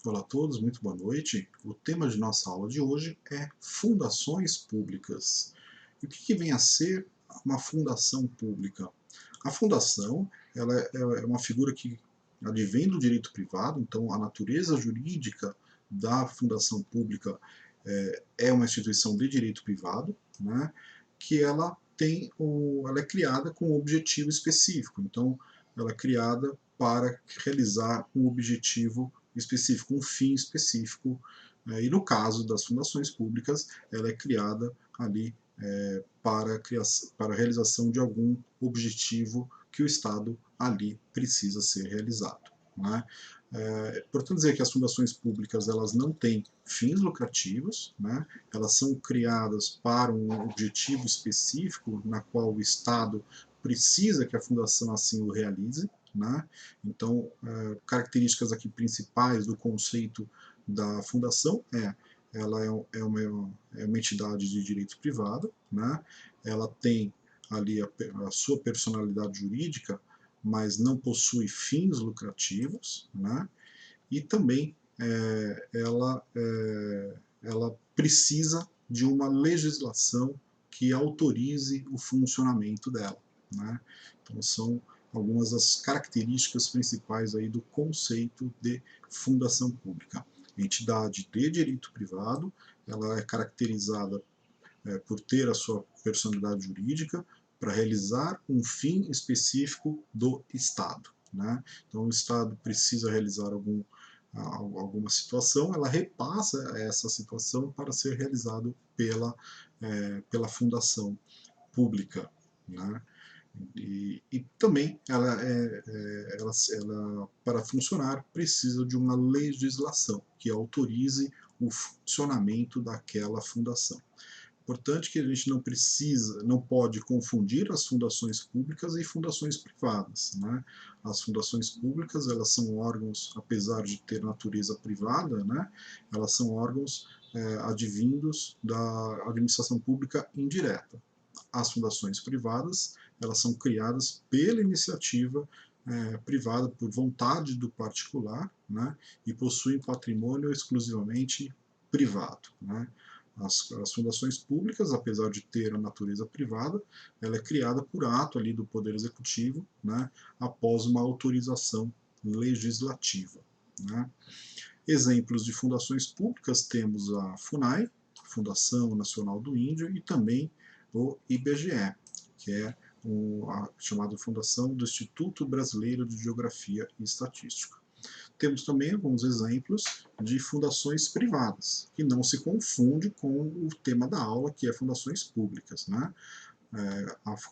Olá a todos, muito boa noite. O tema de nossa aula de hoje é fundações públicas. E o que vem a ser uma fundação pública? A fundação ela é uma figura que advém do direito privado, então a natureza jurídica da fundação pública é uma instituição de direito privado, né, que ela é criada com um objetivo específico. Então, ela é criada para realizar um objetivo específico, um fim específico. E no caso das fundações públicas, ela é criada ali para a realização de algum objetivo que o Estado ali precisa ser realizado. Né? Portanto, dizer que as fundações públicas elas não têm fins lucrativos, né? Elas são criadas para um objetivo específico na qual o Estado precisa que a fundação assim o realize. Né? Então, características aqui principais do conceito da fundação ela é uma entidade de direito privado, né? Ela tem ali a sua personalidade jurídica, mas não possui fins lucrativos, né? E também ela precisa de uma legislação que autorize o funcionamento dela. Né? Então são algumas das características principais aí do conceito de fundação pública. Entidade de direito privado, ela é caracterizada por ter a sua personalidade jurídica para realizar um fim específico do Estado. Né? Então o Estado precisa realizar alguma situação, ela repassa essa situação para ser realizado pela fundação pública. Né? E também ela, para funcionar, precisa de uma legislação que autorize o funcionamento daquela fundação. Importante que a gente não pode confundir as fundações públicas e fundações privadas. Né? As fundações públicas, elas são órgãos, apesar de ter natureza privada, né? Elas são órgãos advindos da administração pública indireta. As fundações privadas, elas são criadas pela iniciativa privada, por vontade do particular, né? E possuem patrimônio exclusivamente privado. Né? As fundações públicas, apesar de ter a natureza privada, ela é criada por ato ali do Poder Executivo, né, após uma autorização legislativa. Né. Exemplos de fundações públicas temos a FUNAI, Fundação Nacional do Índio, e também o IBGE, que é a chamada Fundação do Instituto Brasileiro de Geografia e Estatística. Temos também alguns exemplos de fundações privadas, que não se confunde com o tema da aula, que é fundações públicas. Né?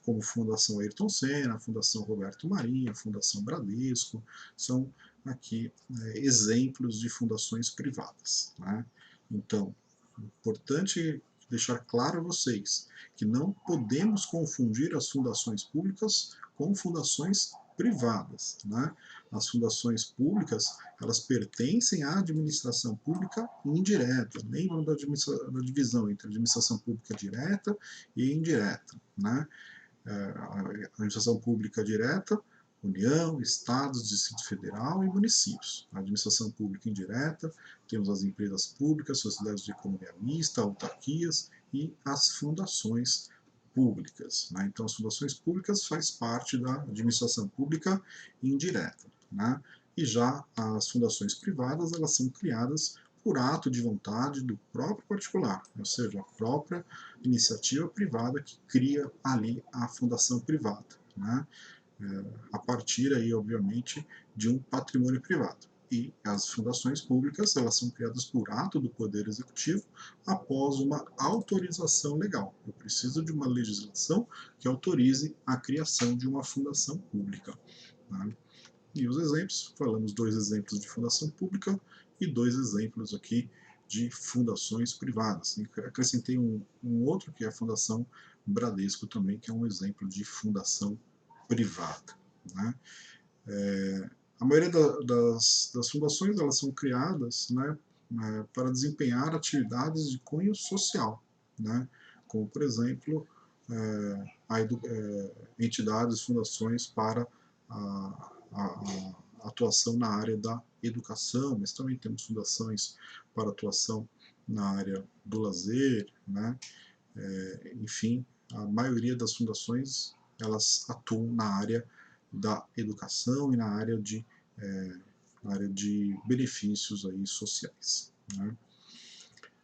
Como Fundação Ayrton Senna, a Fundação Roberto Marinho, a Fundação Bradesco, são aqui exemplos de fundações privadas. Né? Então, é importante deixar claro a vocês que não podemos confundir as fundações públicas com fundações privadas. Né? As fundações públicas, elas pertencem à administração pública indireta. Lembram da divisão entre administração pública direta e indireta. Né? A administração pública direta, União, Estados, Distrito Federal e municípios. A administração pública indireta, temos as empresas públicas, sociedades de economia mista, autarquias e as fundações públicas. Né? Então, as fundações públicas faz parte da administração pública indireta. Né? E já as fundações privadas, elas são criadas por ato de vontade do próprio particular, ou seja, a própria iniciativa privada que cria ali a fundação privada, né? A partir aí, obviamente, de um patrimônio privado. E as fundações públicas, elas são criadas por ato do Poder Executivo após uma autorização legal. Eu preciso de uma legislação que autorize a criação de uma fundação pública. Né? E os exemplos, falamos 2 exemplos de fundação pública e 2 exemplos aqui de fundações privadas. E acrescentei um outro que é a Fundação Bradesco também, que é um exemplo de fundação privada. Né? A maioria das fundações elas são criadas, né, para desempenhar atividades de cunho social, né, como por exemplo entidades, fundações para a atuação na área da educação, mas também temos fundações para atuação na área do lazer, né? Enfim, a maioria das fundações elas atuam na área da educação e na área de benefícios aí sociais, né?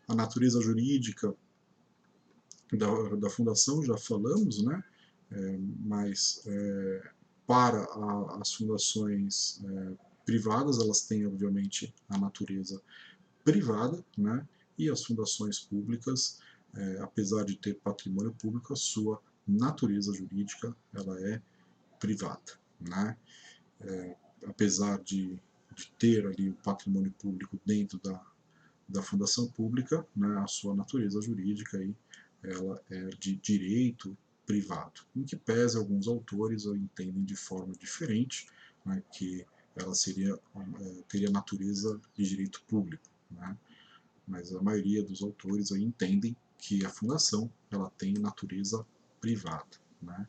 A natureza jurídica da fundação já falamos, né? Mas para as fundações privadas, elas têm obviamente a natureza privada, né? E as fundações públicas, apesar de ter patrimônio público, a sua natureza jurídica ela é privada, né? Apesar de ter ali o patrimônio público dentro da fundação pública, né, a sua natureza jurídica aí, ela é de direito privado, em que pese alguns autores entendem de forma diferente, né, que ela teria natureza de direito público, né, mas a maioria dos autores aí entendem que a fundação ela tem natureza privada, né.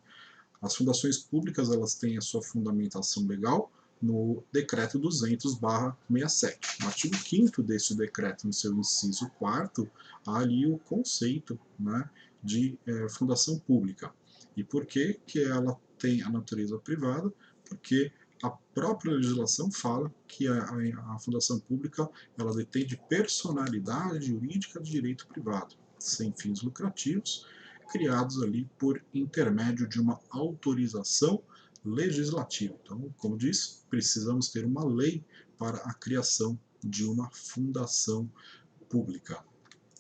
As fundações públicas elas têm a sua fundamentação legal no decreto 200/67. No artigo 5º desse decreto, no seu inciso 4º, há ali o conceito, né, de fundação pública. E por que ela tem a natureza privada? Porque a própria legislação fala que a fundação pública ela detém de personalidade jurídica de direito privado, sem fins lucrativos, criados ali por intermédio de uma autorização legislativa. Então, como disse, precisamos ter uma lei para a criação de uma fundação pública.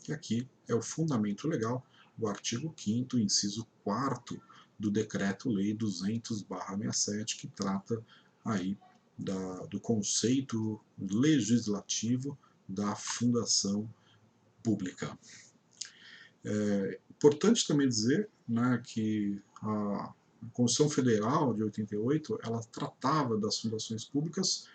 E aqui é o fundamento legal do artigo 5º, inciso 4º do Decreto-Lei 200/67, que trata aí do conceito legislativo da fundação pública. Importante também dizer, né, que a Constituição Federal de 88 ela tratava das fundações públicas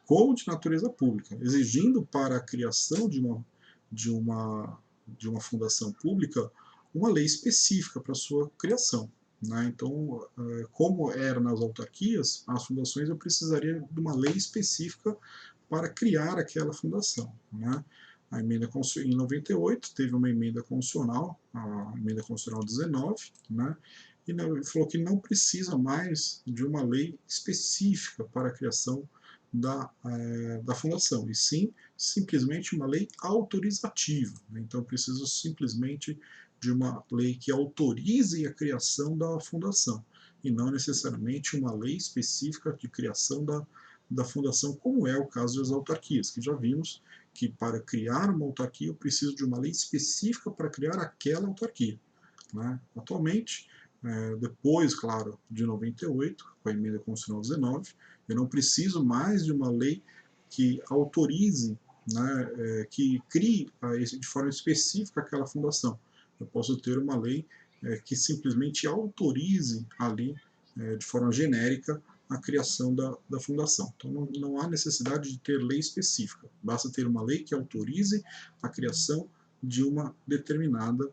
como de natureza pública, exigindo para a criação de uma fundação pública uma lei específica para a sua criação, né? Então, como era nas autarquias, as fundações eu precisaria de uma lei específica para criar aquela fundação, né? A emenda em 98 teve uma emenda constitucional, a emenda constitucional 19, né? E falou que não precisa mais de uma lei específica para a criação da fundação, e sim simplesmente uma lei autorizativa, né? Então precisa simplesmente de uma lei que autorize a criação da fundação, e não necessariamente uma lei específica de criação da fundação, como é o caso das autarquias, que já vimos que para criar uma autarquia eu preciso de uma lei específica para criar aquela autarquia, né? Atualmente, depois, claro, de 98, com a emenda constitucional 19, eu não preciso mais de uma lei que autorize, né, que crie de forma específica aquela fundação. Eu posso ter uma lei que simplesmente autorize ali, de forma genérica, a criação da fundação. Então não há necessidade de ter lei específica, basta ter uma lei que autorize a criação de uma determinada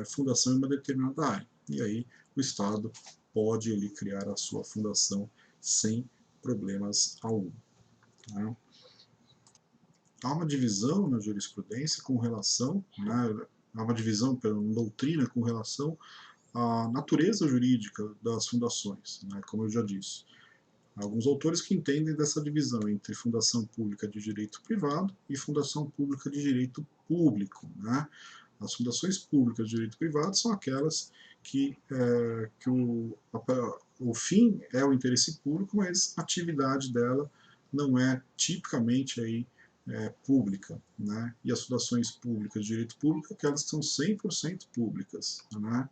fundação em uma determinada área. E aí o Estado pode ali criar a sua fundação sem problemas algum, né? Há uma divisão na jurisprudência com relação, né, há uma divisão pela doutrina com relação à natureza jurídica das fundações, né, como eu já disse. Alguns autores que entendem dessa divisão entre fundação pública de direito privado e fundação pública de direito público, né? As fundações públicas de direito privado são aquelas que o fim é o interesse público, mas a atividade dela não é tipicamente aí, pública, né? E as fundações públicas de direito público, aquelas que são 100% públicas, né?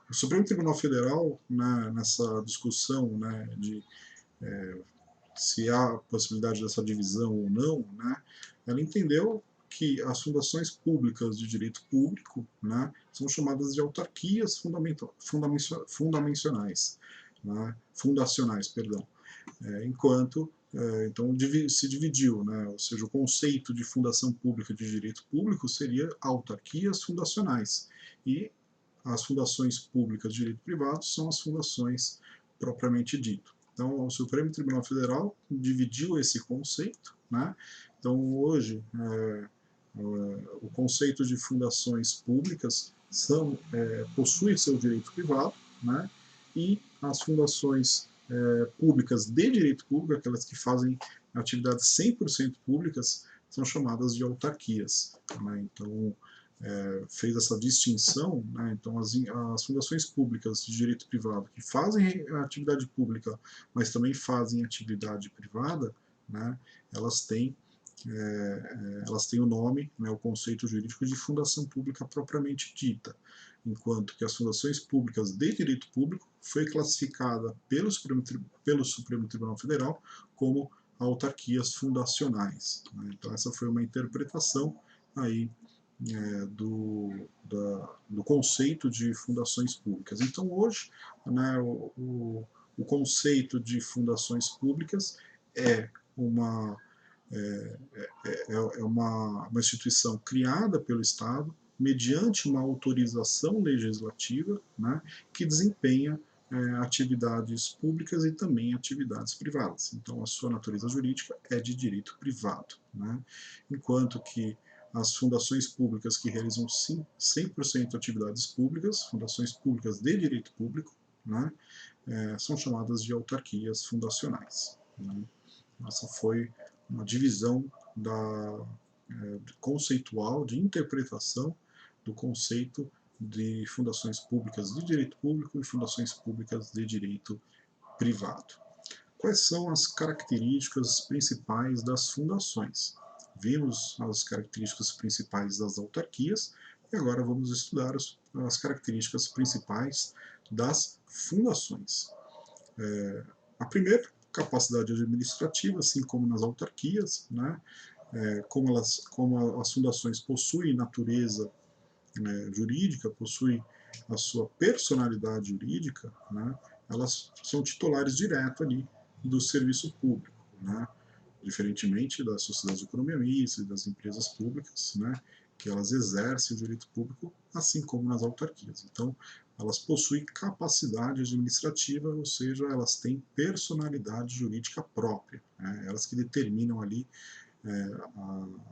O Supremo Tribunal Federal, né, nessa discussão, né, de se há possibilidade dessa divisão ou não, né, ela entendeu que as fundações públicas de direito público, né, são chamadas de autarquias fundacionais, né, perdão, enquanto então se dividiu, né, ou seja, o conceito de fundação pública de direito público seria autarquias fundacionais, e as fundações públicas de direito privado são as fundações propriamente dito. Então, o Supremo Tribunal Federal dividiu esse conceito, né? Então, hoje, o conceito de fundações públicas possui seu direito privado, né? E as fundações públicas de direito público, aquelas que fazem atividades 100% públicas, são chamadas de autarquias, né? Então, fez essa distinção, né? Então as fundações públicas de direito privado que fazem atividade pública, mas também fazem atividade privada, né? Elas têm o nome, né, o conceito jurídico de fundação pública propriamente dita, enquanto que as fundações públicas de direito público foi classificada pelo Supremo Tribunal Federal como autarquias fundacionais, né? Então essa foi uma interpretação aí do conceito de fundações públicas. Então, hoje, né, o conceito de fundações públicas é uma, uma instituição criada pelo Estado mediante uma autorização legislativa, né, que desempenha atividades públicas e também atividades privadas. Então, a sua natureza jurídica é de direito privado, né, enquanto que as fundações públicas que realizam 100% atividades públicas, fundações públicas de direito público, né, são chamadas de autarquias fundacionais, né. Essa foi uma divisão conceitual, de interpretação do conceito de fundações públicas de direito público e fundações públicas de direito privado. Quais são as características principais das fundações? Vimos as características principais das autarquias e agora vamos estudar as características principais das fundações. A primeira, capacidade administrativa, assim como nas autarquias, né? Como as fundações possuem natureza jurídica, possuem a sua personalidade jurídica, né? Elas são titulares direto ali do serviço público, né? Diferentemente das sociedades de economia mista e das empresas públicas, né? Que elas exercem o direito público, assim como nas autarquias. Então, elas possuem capacidade administrativa, ou seja, elas têm personalidade jurídica própria, né? Elas que determinam ali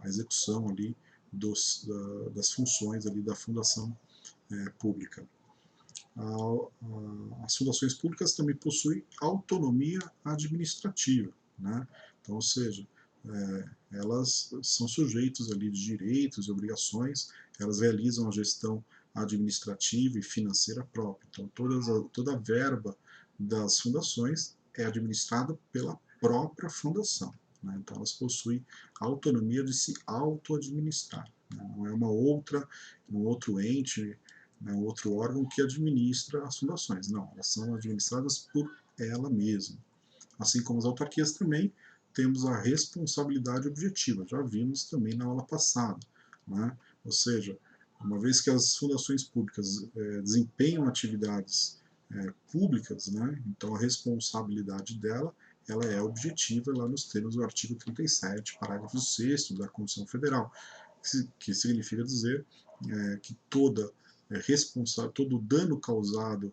a execução ali das funções ali da fundação pública. As fundações públicas também possuem autonomia administrativa, né? Então, ou seja, elas são sujeitos ali de direitos e obrigações, elas realizam a gestão administrativa e financeira própria. Então, toda a verba das fundações é administrada pela própria fundação, né? Então, elas possuem a autonomia de se auto-administrar, né? Não é um outro ente, né, outro órgão que administra as fundações. Não, elas são administradas por ela mesma. Assim como as autarquias também, temos a responsabilidade objetiva, já vimos também na aula passada, né? Ou seja, uma vez que as fundações públicas desempenham atividades públicas, né, então a responsabilidade dela ela é objetiva lá nos termos do artigo 37, parágrafo 6º da Constituição Federal, que significa dizer que todo dano causado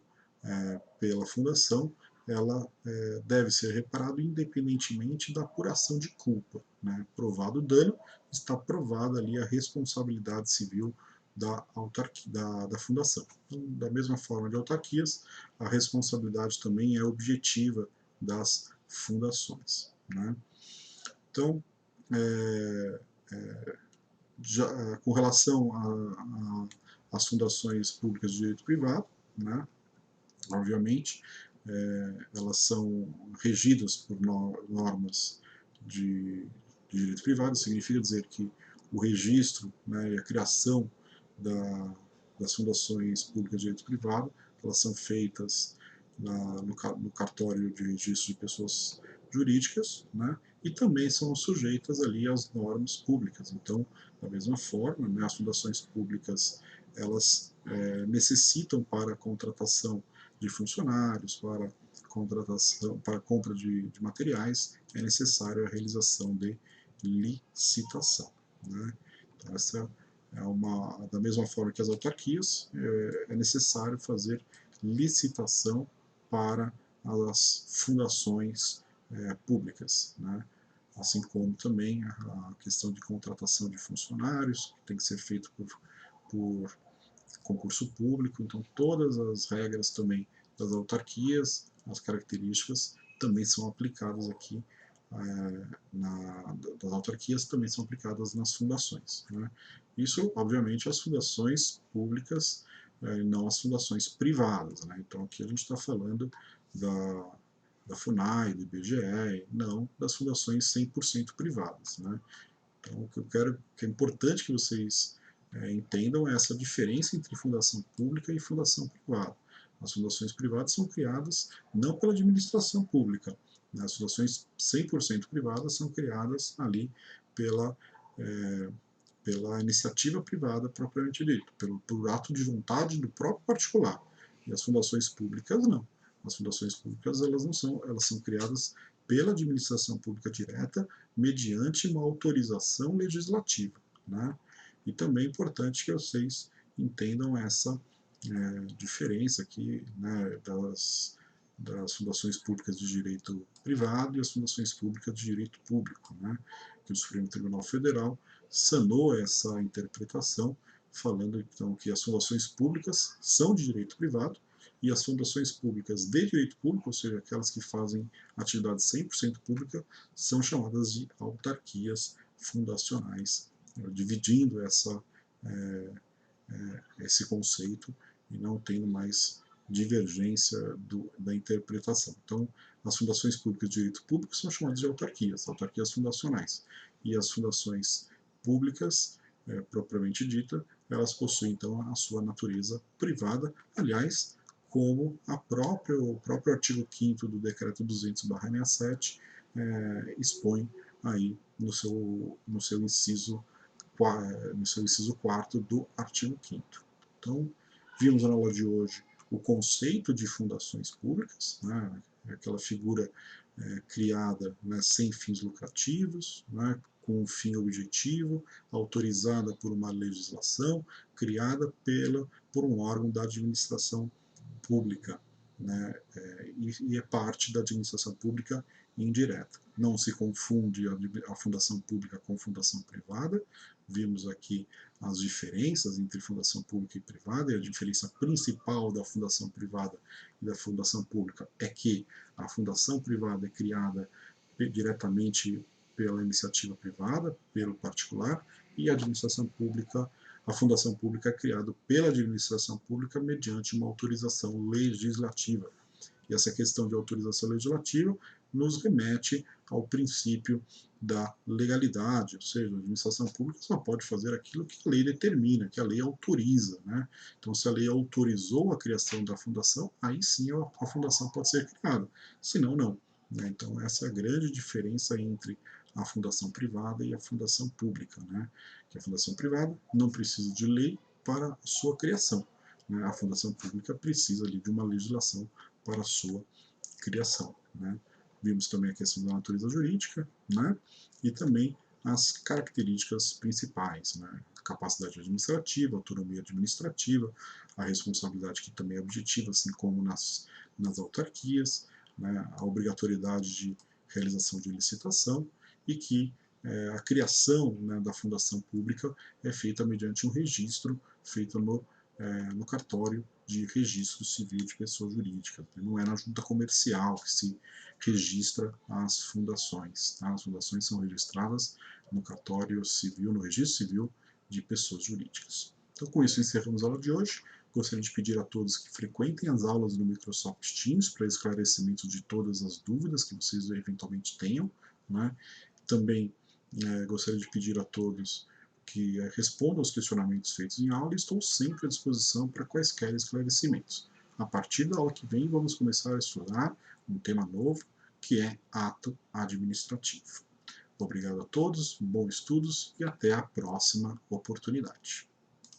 pela fundação ela deve ser reparado independentemente da apuração de culpa, né? Provado o dano, está provada ali a responsabilidade civil da fundação. Então, da mesma forma de autarquias, a responsabilidade também é objetiva das fundações, né? Então, com relação às fundações públicas de direito privado, né, obviamente, elas são regidas por normas de direito privado, significa dizer que o registro, né, e a criação das fundações públicas de direito privado, elas são feitas no cartório de registro de pessoas jurídicas, né, e também são sujeitas ali às normas públicas. Então, da mesma forma, né, as fundações públicas elas necessitam para a contratação de funcionários, para compra de materiais, é necessário a realização de licitação, né? Então, essa da mesma forma que as autarquias, é necessário fazer licitação para as fundações públicas, né? Assim como também a questão de contratação de funcionários, que tem que ser feito por concurso público, então todas as regras também das autarquias, as características também são aplicadas aqui, das autarquias também são aplicadas nas fundações, né? Isso, obviamente, as fundações públicas, não as fundações privadas, né? Então aqui a gente está falando da FUNAI, do IBGE, não das fundações 100% privadas, né? Então, o que é importante que vocês entendam é essa diferença entre fundação pública e fundação privada. As fundações privadas são criadas não pela administração pública, né? As fundações 100% privadas são criadas ali pela, é, pela iniciativa privada propriamente dita, por ato de vontade do próprio particular. E as fundações públicas não. As fundações públicas elas não são, elas são criadas pela administração pública direta mediante uma autorização legislativa, né? E também é importante que vocês entendam essa diferença aqui, né, das fundações públicas de direito privado e as fundações públicas de direito público, né? Que o Supremo Tribunal Federal sanou essa interpretação, falando então que as fundações públicas são de direito privado e as fundações públicas de direito público, ou seja, aquelas que fazem atividade 100% pública, são chamadas de autarquias fundacionais, dividindo esse conceito e não tendo mais divergência da interpretação. Então, as fundações públicas de direito público são chamadas de autarquias, autarquias fundacionais, e as fundações públicas, propriamente dita, elas possuem então a sua natureza privada, aliás, como o próprio artigo 5º do Decreto 200/67 expõe aí no seu inciso 4º do artigo 5º. Então, vimos na aula de hoje o conceito de fundações públicas, né, aquela figura criada, né, sem fins lucrativos, né, com um fim objetivo, autorizada por uma legislação, criada por um órgão da administração pública, né, e é parte da administração pública indireta. Não se confunde a fundação pública com fundação privada. Vimos aqui as diferenças entre fundação pública e privada, e a diferença principal da fundação privada e da fundação pública é que a fundação privada é criada diretamente pela iniciativa privada, pelo particular, e a fundação pública é criada pela administração pública mediante uma autorização legislativa. E essa questão de autorização legislativa nos remete ao princípio da legalidade, ou seja, a administração pública só pode fazer aquilo que a lei determina, que a lei autoriza, né? Então, se a lei autorizou a criação da fundação, aí sim a fundação pode ser criada, senão não, né? Então, essa é a grande diferença entre a fundação privada e a fundação pública, né? Que a fundação privada não precisa de lei para a sua criação, né? A fundação pública precisa ali de uma legislação para a sua criação, né? Vimos também a questão da natureza jurídica, né? E também as características principais, né? A capacidade administrativa, a autonomia administrativa, a responsabilidade que também é objetiva, assim como nas autarquias, né? A obrigatoriedade de realização de licitação e que a criação, né, da fundação pública é feita mediante um registro feito no cartório de registro civil de pessoa jurídica. Não é na junta comercial que se registra as fundações. Tá? As fundações são registradas no cartório civil, no registro civil de pessoas jurídicas. Então, com isso, encerramos a aula de hoje. Gostaria de pedir a todos que frequentem as aulas do Microsoft Teams para esclarecimento de todas as dúvidas que vocês eventualmente tenham, né? Também gostaria de pedir a todos que respondam aos questionamentos feitos em aula e estou sempre à disposição para quaisquer esclarecimentos. A partir da aula que vem, vamos começar a estudar um tema novo, que é ato administrativo. Obrigado a todos, bons estudos e até a próxima oportunidade.